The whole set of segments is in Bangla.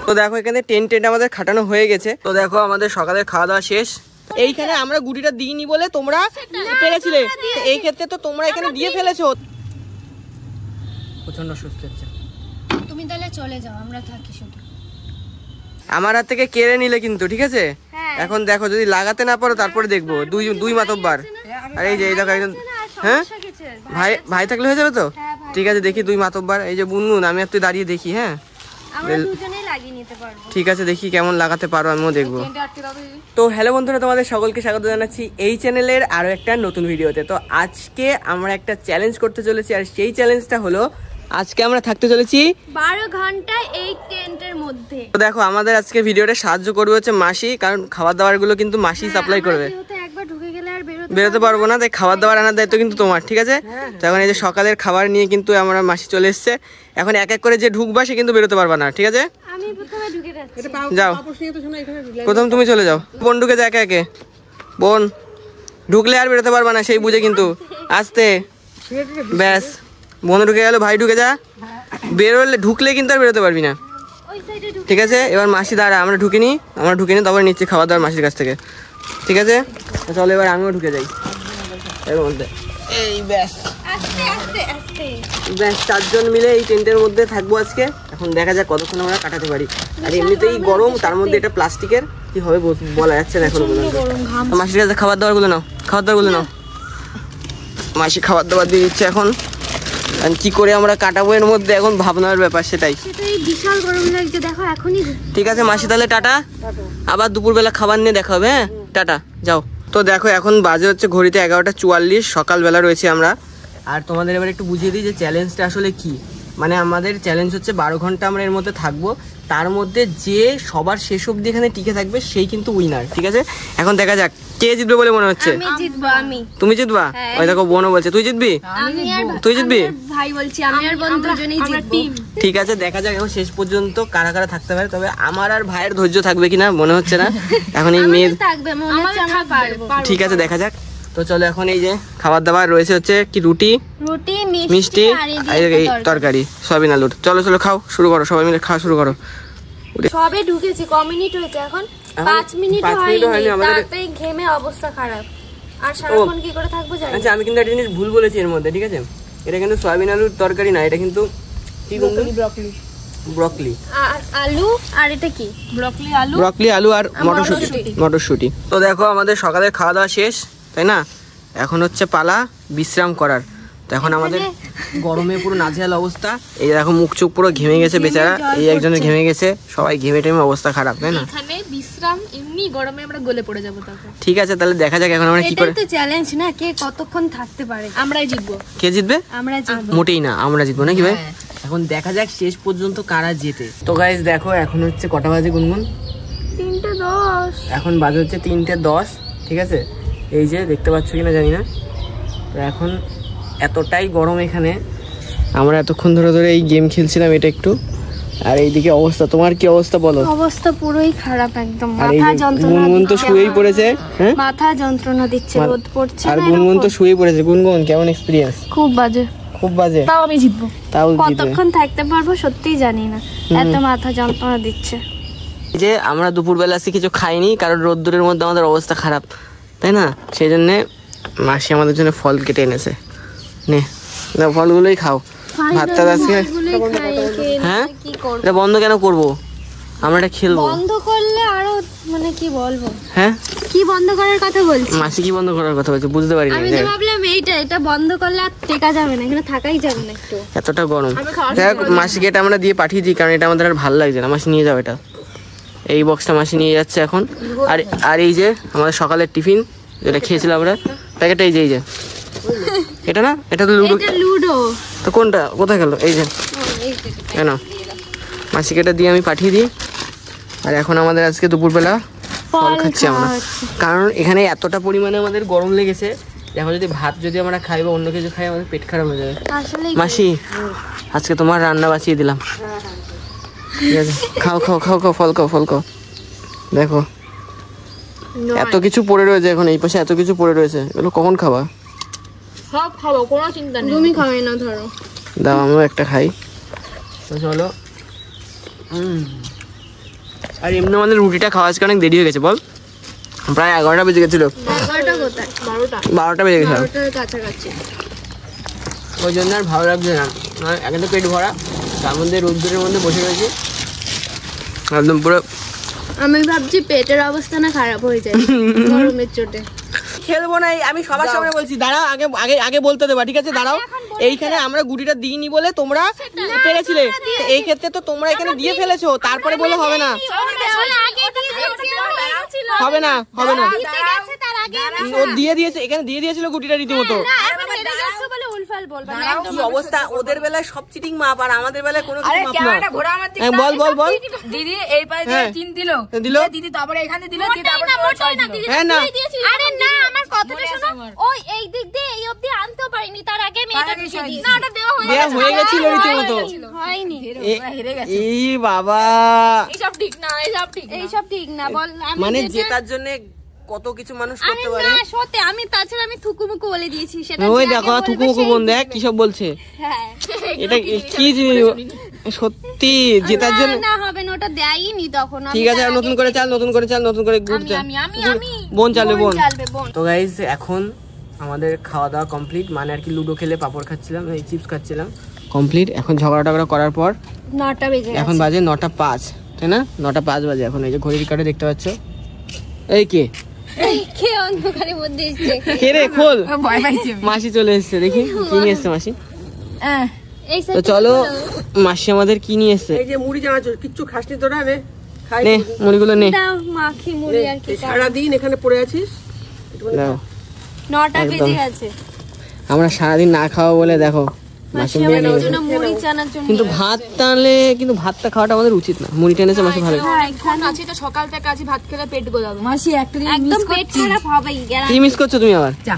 তো দেখো এখানে টেন্ট আমাদের খাটানো হয়ে গেছে। তো দেখো আমাদের সকালের খাওয়া দাওয়া শেষ। এইখানে আমরা গুটিটা দিইনি বলে তোমরা পেরেছিলে, এই ক্ষেত্রে তো তোমরা এখানে দিয়ে ফেলেছো। প্রচন্ড সুস্থ হচ্ছে। তুমি তাহলে চলে যাও, আমরা থাকি শুধু। আমার হাত থেকে কেড়ে নিলে কিন্তু, ঠিক আছে? এখন দেখো যদি লাগাতে না পারো তারপরে দেখবো। দুই মাতব্বার। আর এই যে এই দেখো একজন, হ্যাঁ ভাই থাকলে হয়ে যাবে তো? ঠিক আছে দেখি দুই মাতব্বার। এই যে বুনবুন, আমি আর তুই দাঁড়িয়ে দেখি। হ্যাঁ ঠিক আছে, দেখি কেমন লাগাতে পারো, আমিও দেখবো। তো হ্যালো বন্ধুরা, তোমাদের সকলকে স্বাগত জানাচ্ছি এই চ্যানেলের আরো একটা নতুন ভিডিওতে। তো আজকে আমরা একটা চ্যালেঞ্জ করতে চলেছি, আর সেই চ্যালেঞ্জটা হলো আজকে আমরা থাকতে চলেছি 12 ঘন্টা এই টেন্টের মধ্যে। তো দেখো আমাদের আজকে ভিডিওটা সাহায্য করবে হচ্ছে মাসি, কারণ খাবার দাবার গুলো কিন্তু মাসি সাপ্লাই করবে। একবার ঢুকে গেলে আর বেরোতে পারবো না, তাই খাবার দাবার আনার দায়িত্ব কিন্তু তোমার, ঠিক আছে? তো এখন এই যে সকালের খাবার নিয়ে কিন্তু আমরা মাসি চলে এসছে। এখন এক এক করে যে ঢুকবা সে কিন্তু বেরোতে পারবা না, ঠিক আছে? আমি প্রথমে ঢুকে যাচ্ছি। যাও, প্রথম তুমি চলে যাও। বোন ঢুকে যায় একে একে। বোন ঢুকলে আর বেরোতে পারবা না, সেই বুঝে কিন্তু। আস্তে, ব্যাস। বোন ঢুকে গেল, ভাই ঢুকে যা। বেরোলে ঢুকলে কিন্তু আর বেরোতে পারবি না, ঠিক আছে? এবার মাসি দাঁড়া, আমরা ঢুকিনি তারপরে নিচ্ছি খাবার দাবার মাসির কাছ থেকে, ঠিক আছে? চলো এবার আমিও ঢুকে যাই এর মধ্যে। এই ব্যাস ব্যাস, 4 জন মিলে এই টেন্টের মধ্যে থাকবো আজকে। এখন দেখা যাক কতক্ষণ আমরা কাটাতে পারি। আর এমনিতেই গরম, তার মধ্যে এটা প্লাস্টিকের, কি হবে বলা যাচ্ছে না এখন। মাসির কাছে খাবার দাবার গুলো নাও, মাসি খাবার দাবার দিয়ে দিচ্ছে এখন। কি করে আমরা কাটাবো এর মধ্যে এখন ভাবনার ব্যাপার, সেটাই। বিশাল গরম লাগছে, দেখো এখনই। ঠিক আছে মাসি, তাহলে টাটা। আবার দুপুরবেলা খাবার নিয়ে দেখা হবে। হ্যাঁ টাটা, যাও। তো দেখো এখন বাজে হচ্ছে ঘড়িতে 11:44, সকালবেলা রয়েছে আমরা। আর তোমাদের এবার একটু বুঝিয়ে দিই যে চ্যালেঞ্জটা আসলে কি। মানে আমাদের চ্যালেঞ্জ হচ্ছে 12 ঘন্টা আমরা এর মধ্যে থাকবো, তার মধ্যে যে সবার শেষ অবধি এখানে টিকে থাকবে সেই কিন্তু উইনার, ঠিক আছে? এখন দেখা যাক কে জিতবে বলে মনে হচ্ছে। আমি জিতবো। তুমি জিতবা? ওই দেখো বোনও বলছে তুই জিতবি। তুই জিতবি? ভাই বলছি আমি আর বোন দুজনেই জিতবো। ঠিক আছে দেখা যাক এখন শেষ পর্যন্ত কারা কারা থাকতে পারে। তবে আমার আর ভাইয়ের ধৈর্য থাকবে কিনা মনে হচ্ছে না। এখন এই মেয়ে থাকবে, মনে হচ্ছে আমরা পারবো। ঠিক আছে দেখা যাক। তো চলো এখন এই যে খাবার দাবার রয়েছে হচ্ছে কি রুটি মিষ্টি আর এই তরকারি সয়াবিন আলুর। চলো খাও শুরু করো, সবাই মিলে খাওয়া শুরু করো। সবে ঢুকেছি, ক মিনিট হয়েছে এখন? 5 মিনিট হয়নি, তাতেই ঘেমে অবস্থা খারাপ। আর সারাক্ষণ কি করে থাকবো জানি। আচ্ছা আমি কিন্তু একটা জিনিস ভুল বলেছি এর মধ্যে, ঠিক আছে? এটা কিন্তু সয়াবিন আলুর তরকারি না, এটা কিন্তু কি ব্রকলি আর আলু। আর এটা কি? ব্রকলি আলু আর মটরশুঁটি। তো দেখো আমাদের সকালের খাওয়া দাওয়া শেষ, তাই না? এখন হচ্ছে পালা বিশ্রাম করার। তো এখন আমাদের গরমে পুরো নাজেহাল অবস্থা। এই দেখো মুখ চোখ পুরো ঘেমে গেছে বেচারা, এই একজনের ঘেমে গেছে, সবাই ঘেমে টেমে অবস্থা খারাপ, তাই না? এখানে বিশ্রাম, এমনি গরমে আমরা গলে পড়ে যাব। তারপর ঠিক আছে তাহলে দেখা যাক এখন আমরা কি করে। এটাই তো চ্যালেঞ্জ না, কে কতক্ষণ থাকতে পারে। আমরাই জিতবো। কে জিতবে? আমরা জিতবো। মোটেই না, আমরা জিতবো নাকি ভাই? এখন দেখা যাক শেষ পর্যন্ত কারা জেতে। তো গাইস দেখো এখন হচ্ছে কটা বাজে গুনগুন? 3:10। এখন বাজে হচ্ছে 3:10, ঠিক আছে? এই যে দেখতে পাচ্ছ কিনা জানি না। তো এখন এতটাই গরম এখানে, আমরা এতক্ষণ ধরে এই গেম খেলছিলাম এটা একটু। আর এইদিকে অবস্থা, তোমার কি অবস্থা বলো? অবস্থা পুরোই খারাপ একদম, মাথা যন্ত্রণা। গুনগুন তো শুয়েই পড়েছে। হ্যাঁ মাথা যন্ত্রণা দিচ্ছে, রোদ পড়ছে আর গুনগুন তো শুয়েই পড়েছে। গুনগুন কেমন এক্সপেরিয়েন্স? খুব বাজে। তাও আমি জিতবো। কতক্ষণ থাকতে পারবো সত্যিই জানি না, এত মাথা যন্ত্রণা দিচ্ছে। যে আমরা দুপুরবেলা কিছু খাইনি, কারণ রোদ্দুরের মধ্যে আমাদের অবস্থা খারাপ, তাই না? সেই জন্যে মাসি আমাদের জন্য ফল কেটে এনেছে। নে ফলগুলোই খাও। ভাতটা আজকে হ্যাঁ এটা বন্ধ কেন করবো? আমরা এটা খেলবো। বন্ধ করলে আরো মানে কি বলবো। হ্যাঁ কি বন্ধ করার কথা বলছি? মাসি কি বন্ধ করার কথা বলছে বুঝতে পারিনি। আমি তো ভাবলাম এটা বন্ধ করলে আর টেকা যাবে না, এখানে থাকাই যাবে না। একটু এতটা গরম। দেখ মাসিকে এটা আমরা দিয়ে পাঠিয়ে দিই, কারণ এটা আমাদের আর ভালো লাগছে না। মাসি নিয়ে যাও এটা, এই বক্সটা মাসি নিয়ে যাচ্ছে এখন। আর এই যে আমাদের সকালের টিফিন যেটা খেয়েছিলাম আমরা, প্যাকেটটা এই যে এটা না, এটা তো লুডো। তো কোনটা কোথায় গেল? এই যে কেন মাসিকে এটা দিয়ে আমি পাঠিয়ে দিই। আর এখন আমাদের আজকে দুপুরবেলা ফল খাচ্ছি আমরা, কারণ এখানে এতটা পরিমাণে আমাদের গরম লেগেছে। দেখো যদি ভাত যদি আমরা খাই বা অন্য কিছু খাই আমাদের পেট খারাপ হয়ে যাবে। মাসি আজকে তোমার রান্না বাঁচিয়ে দিলাম, ঠিক আছে? খাও ফল খাও। দেখো এত কিছু পড়ে রয়েছে, এখন এই পাশে এত কিছু পড়ে রয়েছে, এগুলো কখন খাবা? সব খাবো, কোনো চিন্তা নেই। তুমি খাবে না ধরো, দাও আমিও একটা খাই। তো চলো আর এমনি আমাদের রুটিটা খাওয়া আজকে অনেক দেরি হয়ে গেছে বল, প্রায় 11টা বেজে গেছিল। 12টা বেজে গেছিল, ওই জন্য আর ভালো লাগছে না। একে তো পেট ভরা, তার মধ্যে রোদ্দুরের মধ্যে বসে রয়েছি একদম পুরো। আমি ভাবছি পেটের অবস্থা না খারাপ হয়ে যায় গরমের চোটে। খেলবো না, আমি সবার সামনে বলছি। দাঁড়াও, আগে আগে আগে বলতে দেবা, ঠিক আছে? দাঁড়াও, এইখানে আমরা গুটিটা দিইনি বলে তোমরা পেরেছিলে, এই ক্ষেত্রে তো তোমরা এখানে দিয়ে ফেলেছো, তারপরে বলে হবে না, হবে না, হবে না। ও দিয়ে দিয়েছে, এখানে দিয়ে দিয়েছিল গুটিটা রীতিমতো। কি অবস্থা, ওদের বেলায় সব চিটিং মাপ আর আমাদের বেলায় কোনো কিছু মাপ না। বল বল বল। দিদি এই পাশে দিয়ে 3 দিলো, দিদি তারপরে এখানে দিলো, দিদি তারপরে 6 দিলো। হ্যাঁ না, আরে না, আমার কথাটা শোনো। ওই এই দিক দিয়ে এই অবধি আনতেও পারিনি, তার আগে মেয়েটা দিয়েছি। না, ওটা দেওয়া হয়ে গেছিল রীতিমতো, হয়নি। হেরে গেছে। এই বাবা, এইসব ঠিক না, এইসব ঠিক না। বল, মানে জেতার জন্য কত কিছু মানুষ করতে পারে। না সত্যি, আমি তাছাড়া আমি থুকুমুকু বলে দিয়েছি সেটা। ওই দেখো থুকুমুকু বোন, দেখ কি সব বলছে। হ্যাঁ, এটা কি সত্যি জেতার জন্য না হবে না, ওটা দেয়নি তখন। ঠিক আছে, আর নতুন করে চাল, নতুন করে চাল, নতুন করে গুড চাল, বোন চালবে বোন। তো গাইস এখন আমাদের খাওয়া দাওয়া কমপ্লিট, মানে আর কি লুডো খেলে পাপড় খাচ্ছিলাম, এই চিপস খাচ্ছিলাম, কমপ্লিট। এখন ঝগড়া টগড়া করার পর 9টা বেজে গেছে। এখন বাজে 9টা 5, তাই না? 9টা 5 বাজে এখন। এই যে ঘড়ির কাঁটা দেখতে পাচ্ছ, এই কে কে অন্ধকারের মধ্যে এসেছে? কে রে? খোল, ভয় পাইছি মাসি চলে এসেছে, দেখি কি নিয়ে এসছে মাসি। এই তো চলো, মাসি আমাদের কি নিয়ে এসছে। এই যে মুড়ি জানাচ্ছ, কিচ্ছু খাসনি তোরা, নে খাই। নে মুড়িগুলো নে, দাও মাখি মুড়ি আর কি। সারাদিন এখানে পড়ে আছিস। দাও। 9টা বেজে গেছে। আমরা সারাদিন না খাওয়া বলে দেখো মাসি আমাদের জন্য মুড়ি চানার জন্য। কিন্তু ভাত টানলে, কিন্তু ভাতটা খাওয়াটা আমাদের উচিত না। মুড়ি টেনেছে মাসি ভালো। হ্যাঁ, এখন আছি তো সকাল থেকে আছি, ভাত খেলে পেট গোলাবে। মাসি একটা একদম পেট খারাপ হবেই। কি মিস করছো তুমি আবার? চা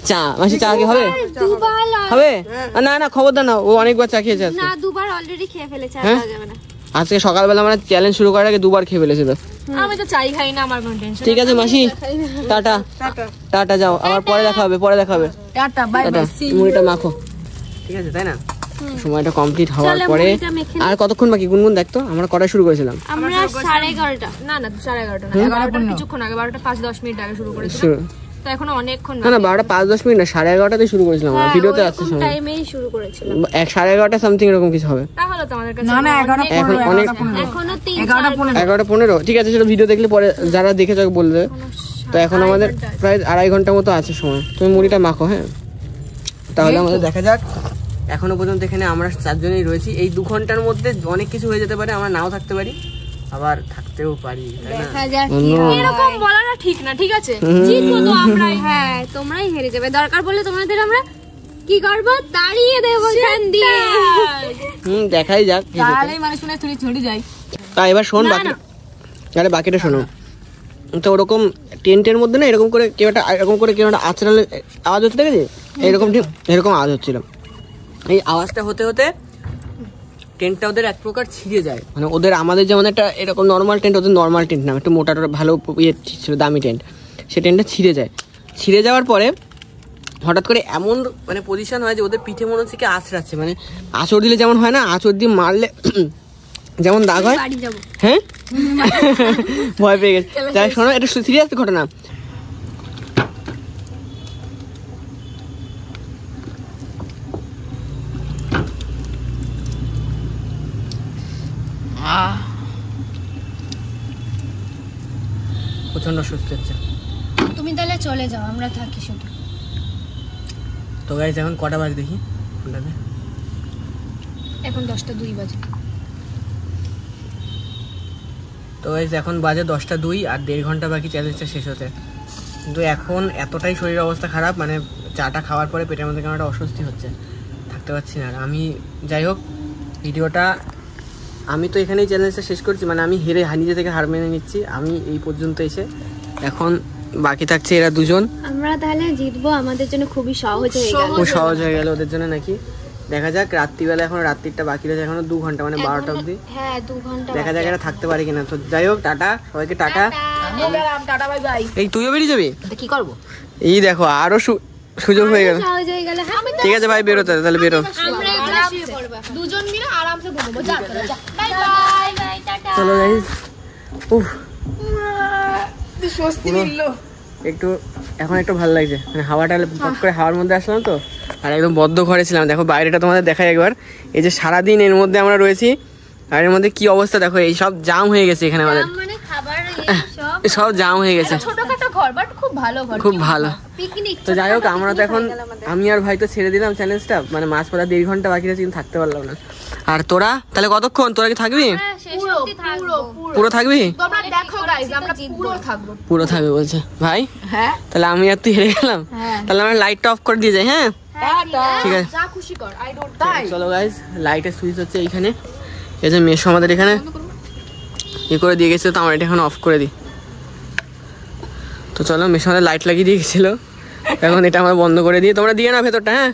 চা, মাসি চা কি হবে? দুবার হবে না, না খবরদার না, ও অনেকবার চা খেয়েছে আজকে। না, দুবার অলরেডি খেয়ে ফেলেছে, আর খাওয়া যাবে না। আজকে সকালবেলা আমরা চ্যালেঞ্জ শুরু করার আগে 2বার খেয়ে ফেলেছিল। আমি তো চাই খাই না, আমার কোনো টেনশন। ঠিক আছে মাসি, টাটা টাটা, যাও, আবার পরে দেখা হবে, পরে দেখা হবে। Tata, bye tata, bye. মুড়িটা মাখো, ঠিক আছে? তাই না? সময়টা কমপ্লিট হওয়ার চলো, পরে মুড়িটা মেখে আর কতক্ষণ বাকি? গুনগুন দেখতো, আমরা কটা শুরু করেছিলাম? আমরা 11:30। না না, 11:30 না, 11টার কিছুক্ষণ আগে, 12টা 5-10 মিনিট আগে শুরু করেছিলাম। শুরু তো এখনো অনেকক্ষণ না, 12টা 5-10 মিনিট না, 11:30তে শুরু করেছিলাম আমরা। ভিডিওতে আছে সময় টাইমেই শুরু করেছিলাম। 11:30 সামথিং এরকম কিছু হবে। তাহলে তো আমাদের কাছে না না, এখন অনেক এখনো 11:15, ঠিক আছে, সেটা ভিডিও দেখলে পরে যারা দেখেছো বলে দেবে। তো এখন আমাদের প্রায় 2.5 ঘন্টা মতো আছে সময়। তুমি মুড়িটা মাখো, হ্যাঁ? তাহলে আমাদের দেখা যাক। এখনো পর্যন্ত এখানে আমরা 4 জনেই রয়েছি। এই 2 ঘন্টার মধ্যে অনেক কিছু হয়ে যেতে পারে, আমরা নাও থাকতে পারি, আবার থাকতেও পারি, তাই না? দেখা যাক কি হয়। এরকম বলাটা ঠিক না, ঠিক আছে? জিতবো তো আমরাই। হ্যাঁ, তোমরাই হেরে যাবে। দরকার বলে তোমাদের আমরা কি করব, দাঁড়িয়ে দেবো এখান দিয়ে। দেখাই যাক কি হচ্ছে। তাহলেই মানুষ শুনে ছুটি যায়। এবার শোন বাকি, আরে বাকিটা শোনো। তো ওরকম টেন্টের মধ্যে না এরকম করে কেউ একটা, এরকম করে কেউ একটা আচরালে আওয়াজ হচ্ছে, দেখেছি? এরকম ঠিক এরকম আওয়াজ হচ্ছিল। এই আওয়াজটা হতে হতে টেন্টটা ওদের এক প্রকার ছিঁড়ে যায়। মানে ওদের, আমাদের যেমন একটা এরকম নর্মাল টেন্ট, ওদের নর্মাল টেন্ট না, একটু মোটা ভালো ইয়ে ছিল, দামি টেন্ট। সেই টেন্টটা ছিঁড়ে যায়। ছিঁড়ে যাওয়ার পরে হঠাৎ করে এমন মানে পজিশন হয় যে ওদের পিঠে মনে হচ্ছে কি আঁচড়াচ্ছে। মানে আঁচড় দিলে যেমন হয় না, আঁচড় দিয়ে মারলে যেমন দাগ হয়, বাড়ি যাবো। হ্যাঁ ভয় পেয়ে গেছে। যাই শোনো, এটা সিরিয়াস ঘটনা। প্রচন্ড সুস্থ হচ্ছে। তুমি তাহলে চলে যাও, আমরা থাকি শুধু। তো গাইস এখন কটা বাজে দেখি ফোনটাতে? এখন 10:02 বাজে। তো গাইস এখন বাজে 10:02 আর 1.5 ঘন্টা বাকি চ্যালেঞ্জটা শেষ হতে। কিন্তু এখন এতটাই শরীরের অবস্থা খারাপ, মানে চাটা খাওয়ার পরে পেটের মধ্যে কেমন একটা অস্বস্তি হচ্ছে, থাকতে পারছি না। আর আমি, যাই হোক, ভিডিওটা আমি তো এখানেই চ্যালেঞ্জটা শেষ করছি। মানে আমি হেরে, নিজে থেকে হার মেনে নিচ্ছি। আমি এই পর্যন্ত এসে, এখন বাকি থাকছে এরা 2 জন। আমরা তাহলে জিতবো, আমাদের জন্য খুবই সহজ হয়ে গেল। খুব সহজ হয়ে গেল ওদের জন্য নাকি। দেখা যাক, রাত্রিবেলা এখন রাত্রিটা বাকি রয়েছে, এখনো 2 ঘন্টা, মানে 12টা অবধি। হ্যাঁ, 2 ঘন্টা। দেখা যাক এরা থাকতে পারে কিনা। তো যাই হোক, টাটা সবাইকে, টাটা। আমি গেলাম, টাটা, বাই বাই। এই তুইও বেরিয়ে যাবি? কি করবো? এই দেখো আরো সুযোগ হয়ে গেল। সহজ হয়ে গেল। ঠিক আছে ভাই, বেরো তাহলে, বেরো। আমরা এখানে শুয়ে পড়ব। দুজন মিলে আরামসে ঘুমাবো। যা, বাই বাই, টাটা। চলো গাইস, উফ স্বস্তি মিললো। একটু এখন একটু ভালো লাগছে, মানে হাওয়াটা পট করে হাওয়ার মধ্যে আসলাম তো। আর একদম বদ্ধ ঘরে ছিলাম। দেখো বাইরেটা তোমাদের দেখাই একবার। এই যে সারাদিন এর মধ্যে আমরা রয়েছি, আর এর মধ্যে কি অবস্থা দেখো, এই সব জাম হয়ে গেছে এখানে আমাদের, মানে খাবার সব জাম হয়ে গেছে। ছোটখাটো ঘর বাট খুব ভালো ঘর, খুব ভালো। পিকনিক তো যাই হোক, আমরা তো এখন আমি আর ভাই তো ছেড়ে দিলাম চ্যালেঞ্জটা, মানে মাছ পড়া 1.5 ঘন্টা বাকি আছে, কিন্তু থাকতে পারলাম না। আর তোরা তাহলে কতক্ষণ, তোরা কি থাকবি? পুরো পুরো পুরো পুরো থাকবি? তোমরা দেখো গাইস, আমরা পুরো থাকবো। পুরো থাকবে বলছে ভাই। হ্যাঁ তাহলে আমি আর তুই হেরে গেলাম। তাহলে আমরা লাইটটা অফ করে দিয়ে যাই। হ্যাঁ ঠিক আছে, যা খুশি কর, আই ডোন্ট তাই। চলো গাইস, লাইটের সুইচ হচ্ছে এইখানে। এই যে মেশো আমাদের এখানে ই করে দিয়ে গেছে, তো আমরা এটা এখন অফ করে দিই। তো চলো, মেশো আমাদের লাইট লাগিয়ে দিয়ে গেছিলো, এখন এটা আমরা বন্ধ করে দিই। তোমরা দিয়ে নাও ভেতরটা, হ্যাঁ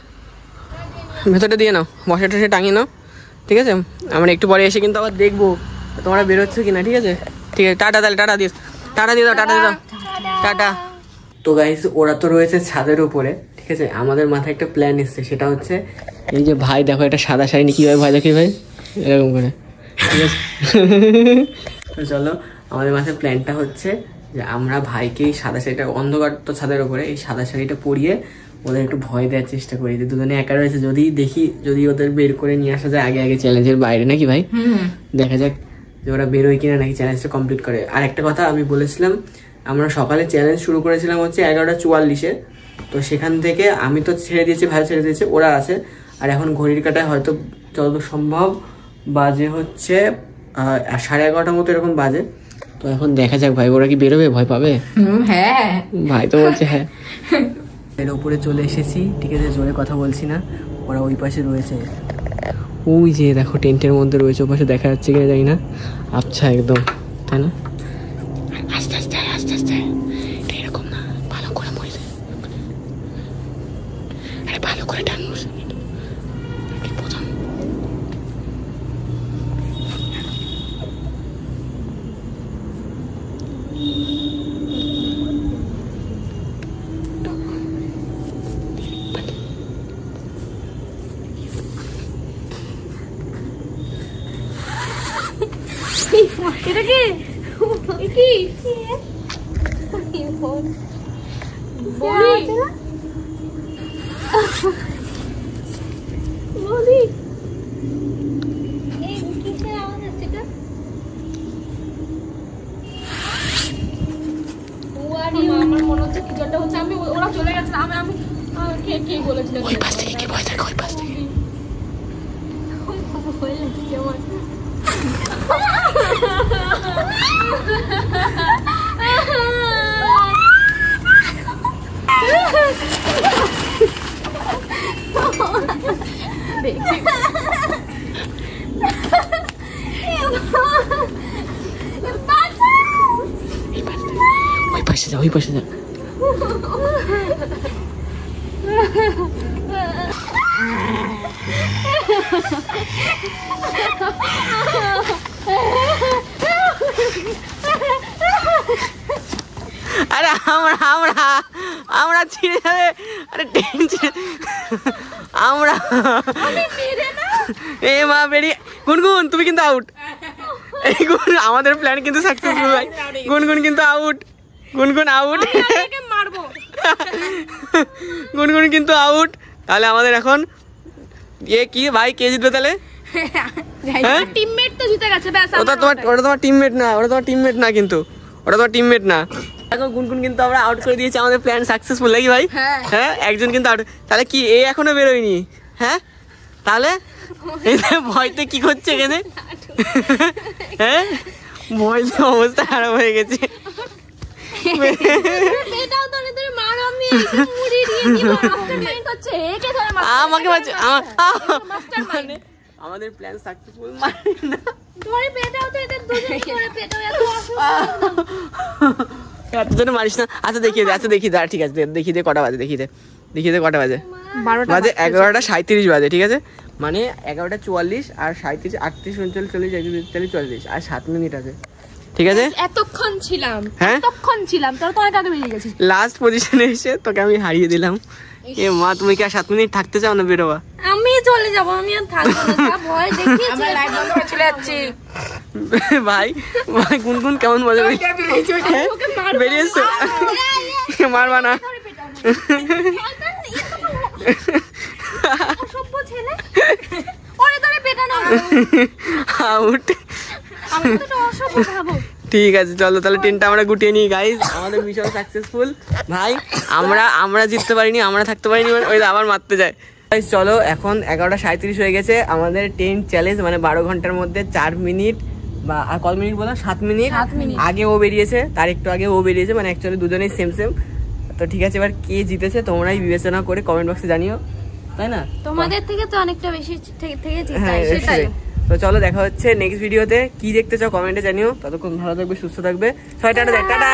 ভেতরটা দিয়ে নাও, বসে টসে টাঙিয়ে নাও, ঠিক আছে? আমরা একটু পরে এসে কিন্তু আবার দেখবো তোমরা বেরোচ্ছ কিনা, ঠিক আছে? ঠিক আছে, টাটা। তাহলে টাটা দিয়ে দাও, টাটা। তো গাইস, ওরা তো রয়েছে ছাদের উপরে, ঠিক আছে? আমাদের মাথায় একটা প্ল্যান এসছে, সেটা হচ্ছে এই যে ভাই দেখো, একটা সাদা শাড়ি নিয়ে কীভাবে ভয় দেখি ভাই, এরকম করে, ঠিক আছে? তো চলো, আমাদের মাথায় প্ল্যানটা হচ্ছে যে আমরা ভাইকে এই সাদা শাড়িটা, অন্ধকার তো ছাদের উপরে, এই সাদা শাড়িটা পরিয়ে ওদের একটু ভয় দেওয়ার চেষ্টা করি, যে দুজনে একা রয়েছে, যদি ওদের বের করে নিয়ে আসা যায় আগে চ্যালেঞ্জের বাইরে, নাকি ভাই? দেখা যাক যে ওরা বেরোয় কিনা, নাকি চ্যালেঞ্জটা কমপ্লিট করে। আর একটা কথা আমি বলেছিলাম, আমরা সকালে চ্যালেঞ্জ শুরু করেছিলাম হচ্ছে 11:44-এ, তো সেখান থেকে আমি তো ছেড়ে দিয়েছি, ভাই ছেড়ে দিয়েছে, ওরা আছে। আর এখন ঘড়ির কাঁটায় হয়তো যতদূর সম্ভব বাজে হচ্ছে 11:30 মতো এরকম বাজে। তো এখন দেখা যাক ভাই, ওরা কি বেরোবে, ভয় পাবে? হ্যাঁ ভাই তো বলছে হ্যাঁ। এর উপরে চলে এসেছি, ঠিক আছে? জোরে কথা বলছি না, ওরা ওই পাশে রয়েছে, ওই যে দেখো টেন্টের মধ্যে রয়েছে, ওই পাশে দেখা যাচ্ছে কিনা জানি না। আচ্ছা একদম, তাই না? আস্তে আস্তে এটা এরকম না, ভালো করে মরে, আরে ভালো করে টান প্রথম। এটা কি কি আমার মনে হচ্ছে কিছু একটা হচ্ছে। আমি ওরা চলে গেছে, আমি কে বলেছিলাম ওই পাশ থেকে কি ভয় থাকে, ওই পাশ থেকে। ওই পাশে যা। আরে আমরা ছিঁড়ে যাবে, আরে টেনশন, আমরা এ মা বেরিয়ে। গুনগুন তুমি কিন্তু আউট, এই গুন আমাদের প্ল্যান কিন্তু সাকসেসফুল ভাই। গুনগুন কিন্তু আউট, গুনগুন আউট, গুনগুন কিন্তু আউট। তাহলে আমাদের এখন কি ভাই, কে জিতবে তাহলে? টিমমেট তো জিতে গেছে, ব্যাস। ওটা তোমার টিমমেট না, কিন্তু ওটা তোমার টিমমেট না। এখন গুনগুন কিন্তু আমরা আউট করে দিয়েছি, আমাদের প্ল্যান সাকসেসফুল, নাকি ভাই? হ্যাঁ, একজন কিন্তু আউট। তাহলে কি এ এখনো বেরোয়নি? হ্যাঁ, তাহলে ভয়তে কি করছে এখানে? হ্যাঁ, ভয়তে অবস্থা খারাপ হয়ে গেছে। আমাকে আমাদের প্ল্যান সাকসেসফুল মারিস না। আচ্ছা দেখিয়ে দে, ঠিক আছে দেখিয়ে দে কটা বাজে, দেখিয়ে দে কটা বাজে। বাজে 11:37 বাজে, ঠিক আছে? মানে 11:44 আর 37, 38, 39, 40, 41, 40 আর 7 মিনিট আছে, ঠিক আছে? এতক্ষণ ছিলাম, হ্যাঁ এতক্ষণ ছিলাম, তোর তো অনেক আগে বেরিয়ে গেছিস। লাস্ট পজিশনে এসে তোকে আমি হারিয়ে দিলাম, এ মা, তুমি কি আর 7 মিনিট থাকতে চাও না বেরোবা? আমি চলে যাবো, আমি আর থাকবো না, যা ভয় দেখিয়েছে। আমরা লাইট বন্ধ করে চলে যাচ্ছি। ভাই ভাই গুনগুন কেমন মজা বেরিয়ে এসছো? মারবা না? অসভ্য ছেলে, ওরে ধরে পেটানো। আউট। আমি তো একটা অসভ্য ভাবো। ঠিক আছে, চলো তাহলে টেনটা আমরা গুটিয়ে নিই গাইজ। আমাদের মিশন সাকসেসফুল ভাই। আমরা জিততে পারিনি, আমরা থাকতে পারিনি, ওই আবার মারতে যায়। চলো, এখন 11:37 হয়ে গেছে। আমাদের টেন্ট চ্যালেঞ্জ মানে 12 ঘন্টার মধ্যে 4 মিনিট বা আর কত মিনিট বলো, 7 মিনিট আগে ও বেরিয়েছে, তার একটু আগে ও বেরিয়েছে, মানে অ্যাকচুয়ালি দুজনেই সেম। তো ঠিক আছে, এবার কে জিতেছে তোমরাই বিবেচনা করে কমেন্ট বক্সে জানিও, তাই না? তোমাদের থেকে তো অনেকটা বেশি থেকে হ্যাঁ, জিতাই, সেটাই। তো চলো, দেখা হচ্ছে নেক্সট ভিডিওতে। কি দেখতে চাও কমেন্টে জানিও। ততক্ষণ ভালো থাকবে, সুস্থ থাকবে, সবাই টাটা।